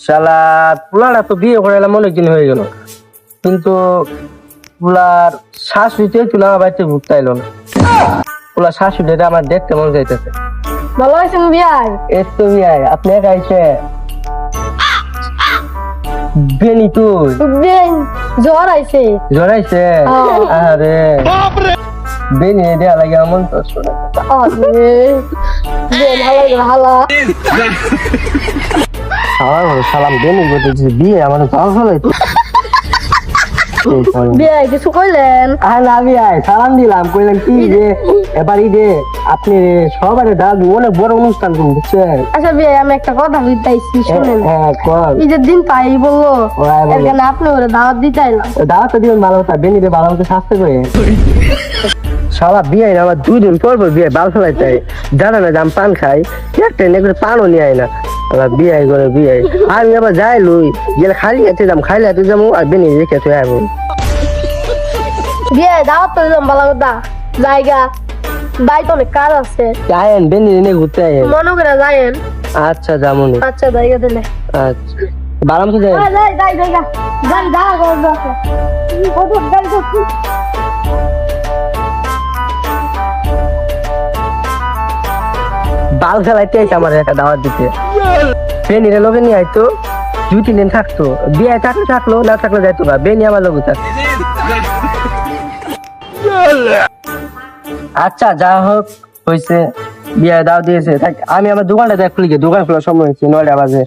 শালা পোলাটা তো বিয়ে করে এলাম অনেকদিন হয়ে গেল, কিন্তু পোলার শাশুড়িতে তুলে আমার বাড়িতে ঘুরতে এলো না। পোলার শাশুড়িটা আমার দেখতে মন যাইতেছে। ভালো আছেন বিয়াই? এই তো বিয়াই, আপনি একা আইছে? বেনি তুই জ্বর আইছে। জড়াইছে? আরে বেনি দেয়া লাগে এমন তো শোনা। হালা সালাম বেনি করতেছি, বিয়ে আমার যাওয়া হলো। বিয়াই কিছু কইলেন? না বিয়াই, সালাম দিলাম, কইলাম কি যে এবার ঈদে আপনি সবাই ডাকবো, অনেক বড় অনুষ্ঠান করুন, বুঝছেন? আচ্ছা বিয়াই, আমি একটা কথা বলতেছি শুনেন। হ্যাঁ কর। ঈদের দিন তাই বললো, ওরাই বললো। এখানে আপনি ওরা দাওয়াত দিতে এলাম। দাওয়াত দিবেন ভালো কথা, বেনিরে ভালো মতো স্বাস্থ্য করে। সারা বিয়ে আমার 2 দিন পর পর বিয়ে বাল ফেলাইতে জানা না, দাম পান খাই, একটা করে পানও নিয়ে আয় না। আবার বিয়ে করে বিয়ে আমি আবার যাই লই গেলে খালি হাতে যাম, খালি হাতে যাবো আর বেনি রেখে তুই আইবো। বিয়াই দাওয়াত তো দিলাম ভালো কথা, জায়গা বাড়িতে অনেক কাজ আছে, আয়েন বেনি নিয়ে ঘুরতে আয়েন। মনে করে যায়েন। আচ্ছা যাবো নি। আচ্ছা জায়গা দিলে আচ্ছা বারাম তো যাই। যাই জায়গা যাই বাল খেলাইতে আইছে আমার একটা দাওয়াত দিতে, বেনিরে লগে নিয়ে আইতো, 2-3 দিন থাকতো, বিয়ে থাকলে থাকলো, না থাকলে যাইতো না, বেনি আমার লগে থাকতো। আচ্ছা যা হোক হয়েছে, বিয়ে দাও দিয়েছে, আমি আমার দোকানটা দেখ খুলি, দোকান খোলার সময় হয়েছে 9টা বাজে।